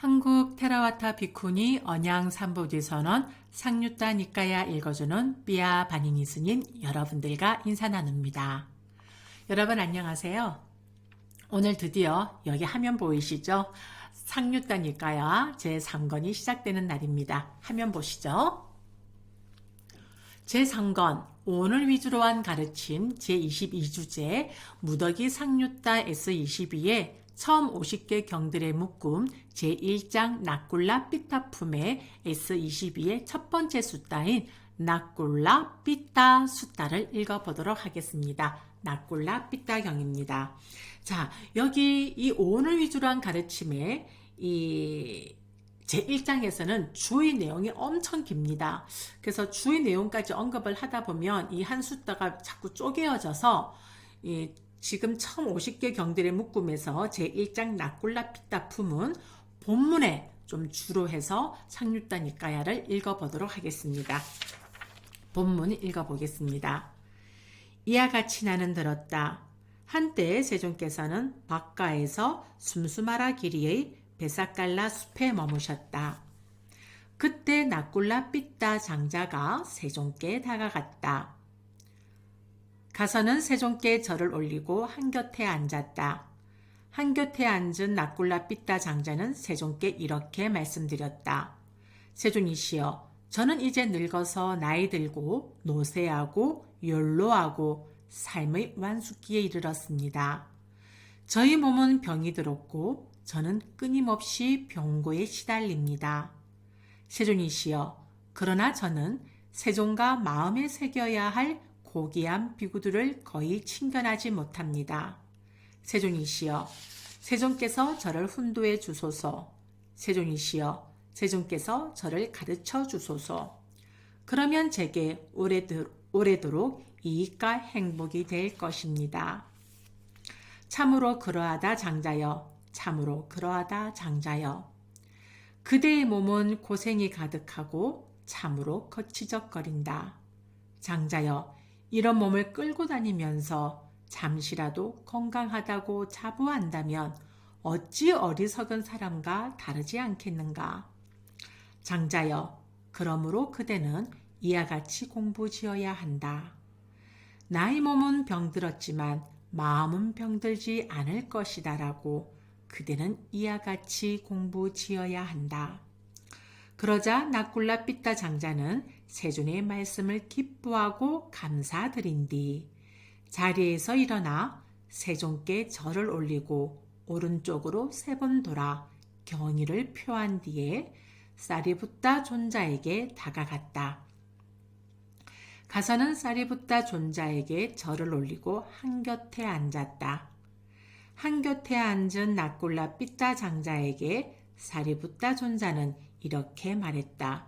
한국 테라와타 비쿠니 언양 삼보디선언 상류타 니까야 읽어주는 삐아 바니니 스님 여러분들과 인사 나눕니다. 여러분 안녕하세요. 오늘 드디어 여기 화면 보이시죠? 상류타 니까야 제3권이 시작되는 날입니다. 화면 보시죠? 제3권 오늘 위주로 한 가르침 제22주제 무더기 상류타 S22의 처음 50개 경들의 묶음 제1장 낙굴라 삐타품의 S22의 첫 번째 숫자인 낙굴라 삐타 숫자를 읽어보도록 하겠습니다. 낙굴라 삐타경입니다. 자, 여기 이 오늘 위주로 한 가르침에 이 제1장에서는 주의 내용이 엄청 깁니다. 그래서 주의 내용까지 언급을 하다 보면 이 한 숫자가 자꾸 쪼개어져서 지금 처음 50개 경들의 묶음에서 제1장 낙굴라 삐타 품은 본문에 좀 주로 해서 상류타 니까야를 읽어보도록 하겠습니다. 본문 읽어보겠습니다. 이와 같이 나는 들었다. 한때 세존께서는 바카에서 숨수마라 길이의 베사깔라 숲에 머무셨다. 그때 낙굴라 삐타 장자가 세존께 다가갔다. 가서는 세존께 절을 올리고 한곁에 앉았다. 한곁에 앉은 낙굴라 삐타 장자는 세존께 이렇게 말씀드렸다. 세존이시여, 저는 이제 늙어서 나이 들고 노쇠하고 연로하고 삶의 완숙기에 이르렀습니다. 저희 몸은 병이 들었고 저는 끊임없이 병고에 시달립니다. 세존이시여, 그러나 저는 세존과 마음에 새겨야 할 고귀한 비구들을 거의 친견하지 못합니다. 세존이시여, 세존께서 저를 훈도해 주소서. 세존이시여, 세존께서 저를 가르쳐 주소서. 그러면 제게 오래도록 이익과 행복이 될 것입니다. 참으로 그러하다 장자여, 참으로 그러하다 장자여. 그대의 몸은 고생이 가득하고 참으로 거치적거린다. 장자여, 이런 몸을 끌고 다니면서 잠시라도 건강하다고 자부한다면 어찌 어리석은 사람과 다르지 않겠는가? 장자여, 그러므로 그대는 이와 같이 공부지어야 한다. 나의 몸은 병들었지만 마음은 병들지 않을 것이다라고 그대는 이와 같이 공부지어야 한다. 그러자 낙굴라 삐타 장자는 세존의 말씀을 기뻐하고 감사드린 뒤 자리에서 일어나 세존께 절을 올리고 오른쪽으로 3번 돌아 경의를 표한 뒤에 사리붓다 존자에게 다가갔다. 가서는 사리붓다 존자에게 절을 올리고 한곁에 앉았다. 한곁에 앉은 낙굴라 삐타 장자에게 사리붓다 존자는 이렇게 말했다.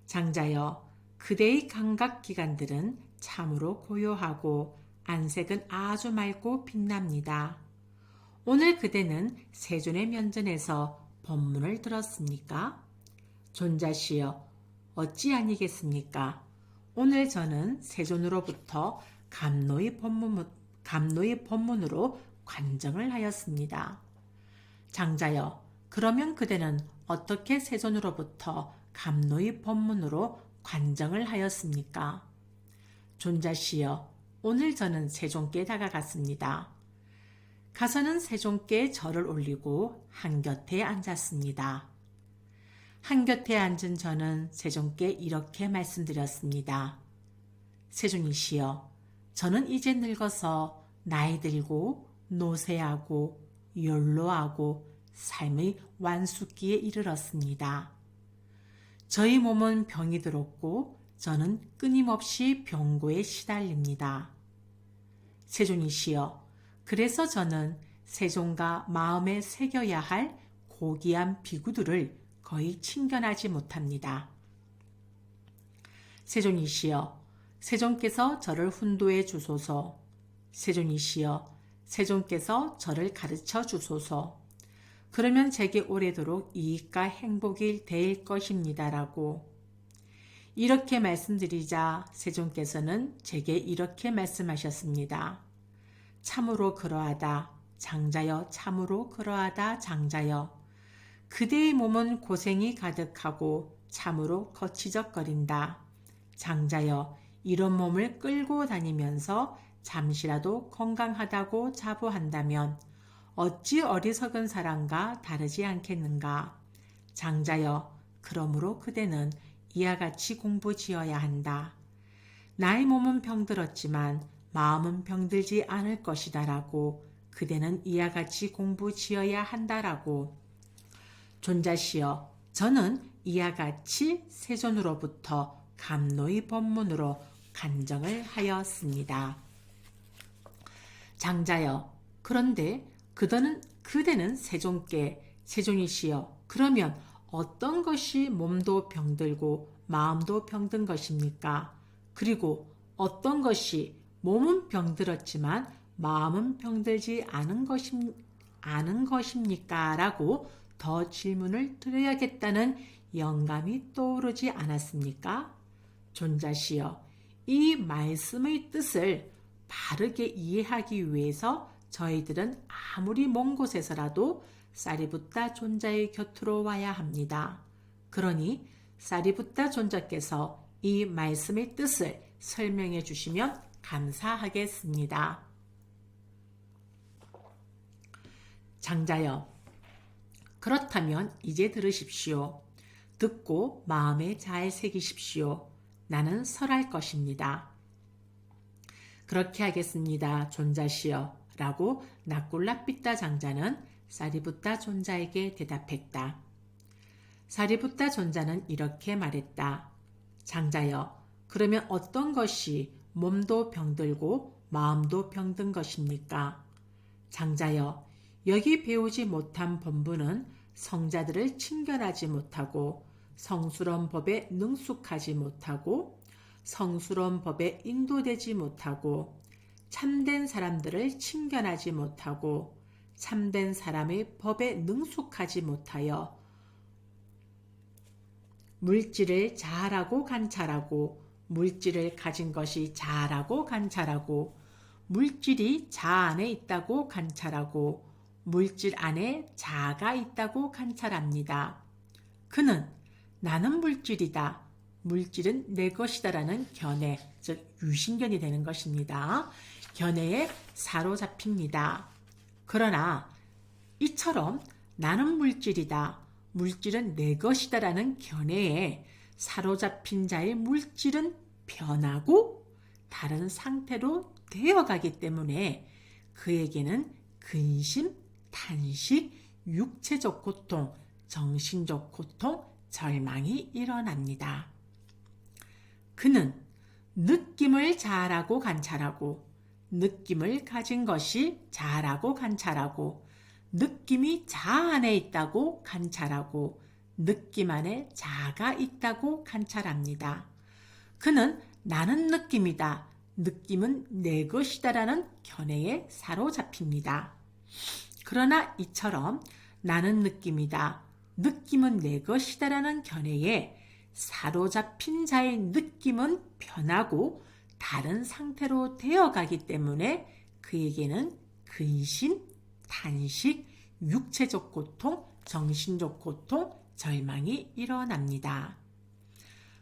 장자여, 그대의 감각기관들은 참으로 고요하고 안색은 아주 맑고 빛납니다. 오늘 그대는 세존의 면전에서 법문을 들었습니까? 존자시여, 어찌 아니겠습니까? 오늘 저는 세존으로부터 감노의 법문으로 관정을 하였습니다. 장자여, 그러면 그대는 어떻게 세존으로부터 감노의 법문으로 관정을 하였습니까? 존자시여, 오늘 저는 세존께 다가갔습니다. 가서는 세존께 절을 올리고 한곁에 앉았습니다. 한곁에 앉은 저는 세존께 이렇게 말씀드렸습니다. 세존이시여, 저는 이제 늙어서 나이 들고 노쇠하고 연로하고 삶의 완숙기에 이르렀습니다. 저희 몸은 병이 들었고 저는 끊임없이 병고에 시달립니다. 세존이시여, 그래서 저는 세존과 마음에 새겨야 할 고귀한 비구들을 거의 친견하지 못합니다. 세존이시여, 세존께서 저를 훈도해 주소서. 세존이시여, 세존께서 저를 가르쳐 주소서. 그러면 제게 오래도록 이익과 행복이 될 것입니다라고. 이렇게 말씀드리자 세존께서는 제게 이렇게 말씀하셨습니다. 참으로 그러하다. 장자여, 참으로 그러하다. 장자여. 그대의 몸은 고생이 가득하고 참으로 거치적거린다. 장자여, 이런 몸을 끌고 다니면서 잠시라도 건강하다고 자부한다면 어찌 어리석은 사람과 다르지 않겠는가. 장자여, 그러므로 그대는 이와 같이 공부지어야 한다. 나의 몸은 병들었지만 마음은 병들지 않을 것이다라고 그대는 이와 같이 공부지어야 한다라고. 존자시여, 저는 이와 같이 세존으로부터 감노의 법문으로 간정을 하였습니다. 장자여, 그런데 그대는 세존이시여, 그러면 어떤 것이 몸도 병들고 마음도 병든 것입니까? 그리고 어떤 것이 몸은 병들었지만 마음은 병들지 않은 것입니까? 라고 더 질문을 드려야겠다는 영감이 떠오르지 않았습니까? 존자시여, 이 말씀의 뜻을 바르게 이해하기 위해서 저희들은 아무리 먼 곳에서라도 사리부타 존자의 곁으로 와야 합니다. 그러니 사리부타 존자께서 이 말씀의 뜻을 설명해 주시면 감사하겠습니다. 장자여, 그렇다면 이제 들으십시오. 듣고 마음에 잘 새기십시오. 나는 설할 것입니다. 그렇게 하겠습니다, 존자시여 라고 나꿀라삐따 장자는 사리부타 존자에게 대답했다. 사리부타 존자는 이렇게 말했다. 장자여, 그러면 어떤 것이 몸도 병들고 마음도 병든 것입니까? 장자여, 여기 배우지 못한 본부는 성자들을 친견하지 못하고 성스러운 법에 능숙하지 못하고 성스러운 법에 인도되지 못하고 참된 사람들을 친견하지 못하고 참된 사람의 법에 능숙하지 못하여 물질을 자아라고 관찰하고 물질을 가진 것이 자아라고 관찰하고 물질이 자아 안에 있다고 관찰하고 물질 안에 자아가 있다고 관찰합니다. 그는 나는 물질이다, 물질은 내 것이다라는 견해, 즉 유신견이 되는 것입니다. 견해에 사로잡힙니다. 그러나 이처럼 나는 물질이다, 물질은 내 것이다라는 견해에 사로잡힌 자의 물질은 변하고 다른 상태로 되어가기 때문에 그에게는 근심, 탄식, 육체적 고통, 정신적 고통, 절망이 일어납니다. 그는 느낌을 자아라고 관찰하고 느낌을 가진 것이 자아라고 관찰하고 느낌이 자아 안에 있다고 관찰하고 느낌 안에 자아가 있다고 관찰합니다. 그는 나는 느낌이다, 느낌은 내 것이다라는 견해에 사로잡힙니다. 그러나 이처럼 나는 느낌이다, 느낌은 내 것이다라는 견해에 사로잡힌 자의 느낌은 변하고 다른 상태로 되어가기 때문에 그에게는 근심, 탄식, 육체적 고통, 정신적 고통, 절망이 일어납니다.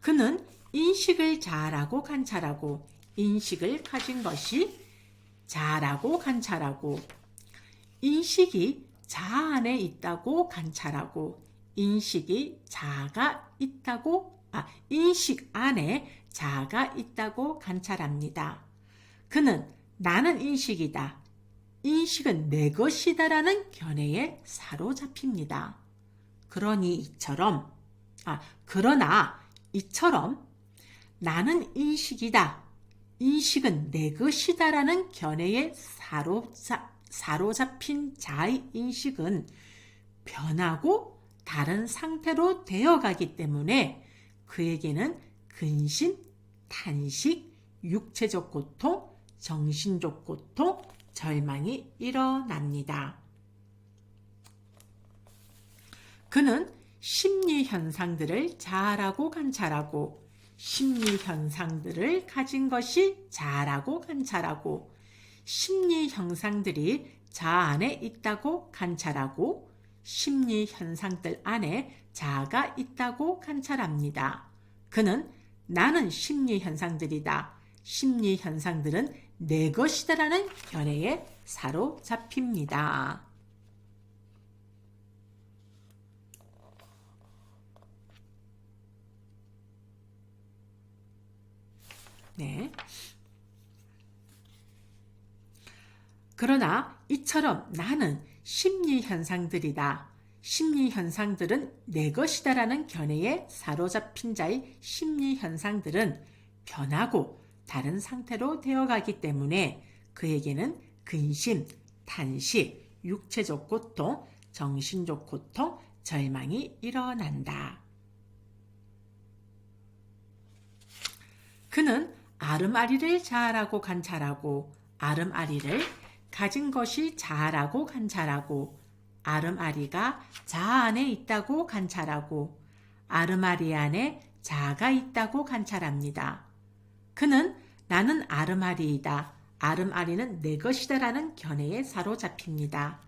그는 인식을 자아라고 관찰하고 인식을 가진 것이 자아라고 관찰하고 인식이 자아 안에 있다고 관찰하고 인식 안에 자아가 있다고 관찰합니다. 그는 나는 인식이다, 인식은 내 것이다라는 견해에 사로잡힙니다. 그러나 이처럼 나는 인식이다, 인식은 내 것이다라는 견해에 사로잡힌 자의 인식은 변하고 다른 상태로 되어가기 때문에 그에게는 근심, 탄식, 육체적 고통, 정신적 고통, 절망이 일어납니다. 그는 심리 현상들을 자아라고 관찰하고 심리 현상들을 가진 것이 자아라고 관찰하고 심리 현상들이 자아 안에 있다고 관찰하고 심리 현상들 안에 자아가 있다고 관찰합니다. 그는 나는 심리 현상들이다. 심리 현상들은 내 것이다라는 견해에 사로잡힙니다. 네. 그러나 이처럼 나는 심리 현상들이다. 심리 현상들은 내 것이다라는 견해에 사로잡힌 자의 심리 현상들은 변하고 다른 상태로 되어가기 때문에 그에게는 근심, 탄식, 육체적 고통, 정신적 고통, 절망이 일어난다. 그는 아름아리를 자아라고 관찰하고 아름아리를 가진 것이 자아라고 관찰하고 아름아리가 자아 안에 있다고 관찰하고 아름아리 안에 자아가 있다고 관찰합니다. 그는 나는 아름아리이다. 아름아리는 내 것이다라는 견해에 사로잡힙니다.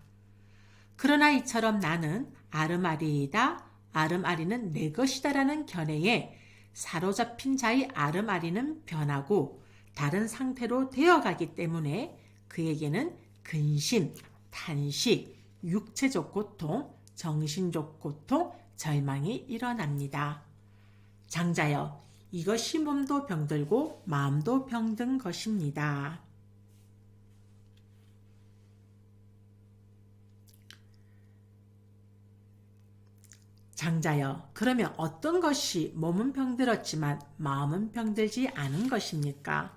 그러나 이처럼 나는 아름아리이다. 아름아리는 내 것이다라는 견해에 사로잡힌 자의 아름아리는 변하고 다른 상태로 되어가기 때문에 그에게는 근심, 탄식, 육체적 고통, 정신적 고통, 절망이 일어납니다. 장자여, 이것이 몸도 병들고 마음도 병든 것입니다. 장자여, 그러면 어떤 것이 몸은 병들었지만 마음은 병들지 않은 것입니까?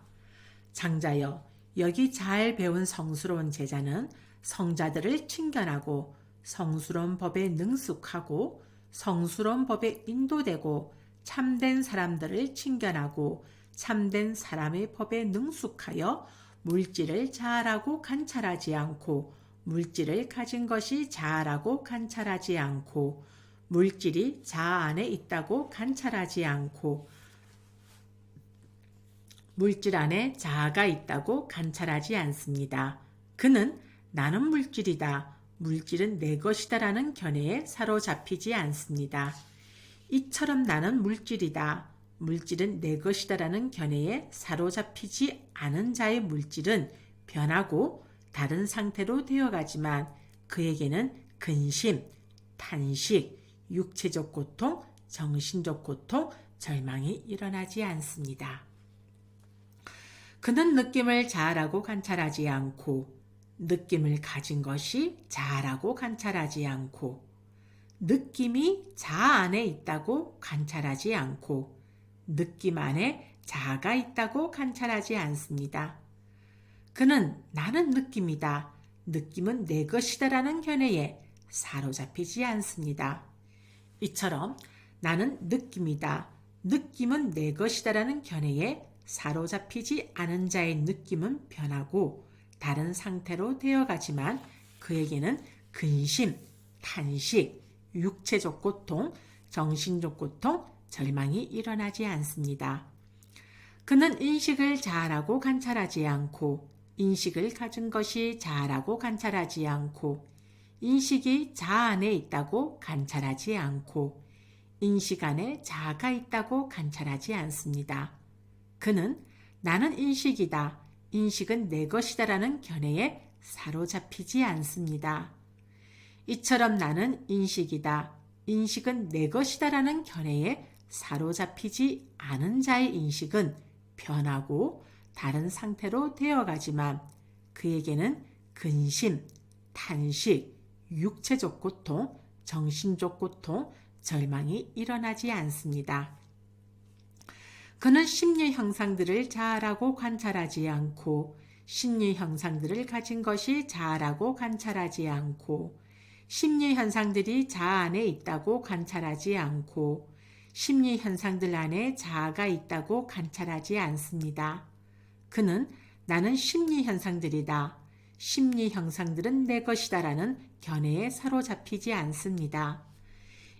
장자여, 여기 잘 배운 성스러운 제자는 성자들을 친견하고 성스러운 법에 능숙하고 성스러운 법에 인도되고 참된 사람들을 친견하고 참된 사람의 법에 능숙하여 물질을 자아라고 관찰하지 않고 물질을 가진 것이 자아라고 관찰하지 않고 물질이 자아 안에 있다고 관찰하지 않고 물질 안에 자아가 있다고 관찰하지 않습니다. 그는 나는 물질이다. 물질은 내 것이다 라는 견해에 사로잡히지 않습니다. 이처럼 나는 물질이다. 물질은 내 것이다 라는 견해에 사로잡히지 않은 자의 물질은 변하고 다른 상태로 되어가지만 그에게는 근심, 탄식, 육체적 고통, 정신적 고통, 절망이 일어나지 않습니다. 그는 느낌을 자아라고 관찰하지 않고 느낌을 가진 것이 자아라고 관찰하지 않고 느낌이 자아 안에 있다고 관찰하지 않고 느낌 안에 자아가 있다고 관찰하지 않습니다. 그는 나는 느낌이다. 느낌은 내 것이다 라는 견해에 사로잡히지 않습니다. 이처럼 나는 느낌이다. 느낌은 내 것이다 라는 견해에 사로잡히지 않은 자의 느낌은 변하고 다른 상태로 되어가지만 그에게는 근심, 탄식, 육체적 고통, 정신적 고통, 절망이 일어나지 않습니다. 그는 인식을 자아라고 관찰하지 않고 인식을 가진 것이 자아라고 관찰하지 않고 인식이 자아 안에 있다고 관찰하지 않고 인식 안에 자아가 있다고 관찰하지 않습니다. 그는 나는 인식이다. 인식은 내 것이다 라는 견해에 사로잡히지 않습니다. 이처럼 나는 인식이다. 인식은 내 것이다 라는 견해에 사로잡히지 않은 자의 인식은 변하고 다른 상태로 되어가지만 그에게는 근심, 탄식, 육체적 고통, 정신적 고통, 절망이 일어나지 않습니다. 그는 심리 형상들을 자아라고 관찰하지 않고 심리 형상들을 가진 것이 자아라고 관찰하지 않고 심리 현상들이 자아 안에 있다고 관찰하지 않고 심리 현상들 안에 자아가 있다고 관찰하지 않습니다. 그는 나는 심리 현상들이다. 심리 형상들은 내 것이다 라는 견해에 사로잡히지 않습니다.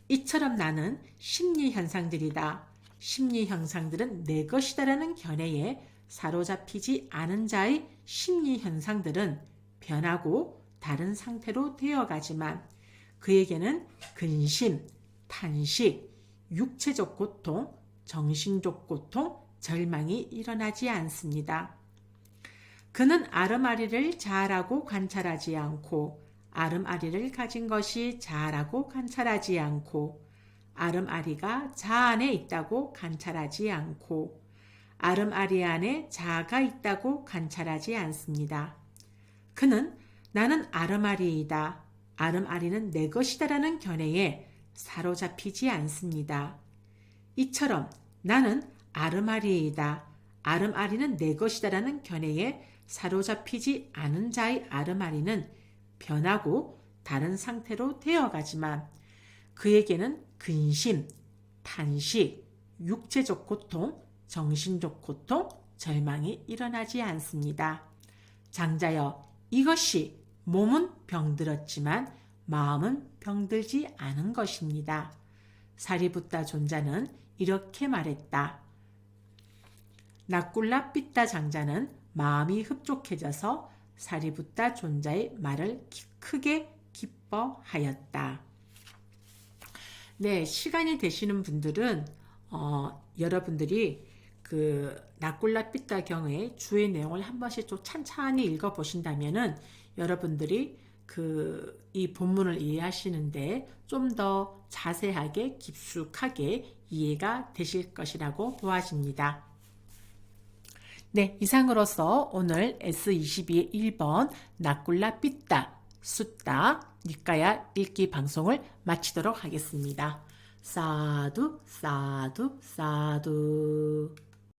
이처럼 나는 심리 현상들이다. 심리 형상들은 내 것이다 라는 견해에 사로잡히지 않은 자의 심리 현상들은 변하고 다른 상태로 되어가지만 그에게는 근심, 탄식, 육체적 고통, 정신적 고통, 절망이 일어나지 않습니다. 그는 아름아리를 자라고 관찰하지 않고 아름아리를 가진 것이 자라고 관찰하지 않고 아름아리가 자 안에 있다고 관찰하지 않고 아름아리 안에 자가 있다고 관찰하지 않습니다. 그는 나는 아름아리이다. 아름아리는 내 것이다라는 견해에 사로잡히지 않습니다. 이처럼 나는 아름아리이다. 아름아리는 내 것이다라는 견해에 사로잡히지 않은 자의 아름아리는 변하고 다른 상태로 되어가지만 그에게는 근심, 탄식, 육체적 고통, 정신적 고통, 절망이 일어나지 않습니다. 장자여, 이것이 몸은 병들었지만 마음은 병들지 않은 것입니다. 사리붓다 존자는 이렇게 말했다. 나꿀라 삐따 장자는 마음이 흡족해져서 사리붓다 존자의 말을 크게 기뻐하였다. 네, 시간이 되시는 분들은 여러분들이 그 나꿀라 삐따 경의 주의 내용을 한 번씩 좀 찬찬히 읽어보신다면은 여러분들이 이 본문을 이해하시는데 좀 더 자세하게 깊숙하게 이해가 되실 것이라고 보아집니다. 네, 이상으로서 오늘 S22의 1번 나꿀라 삐따 숫다 니까야 읽기 방송을 마치도록 하겠습니다. 사두 사두 사두.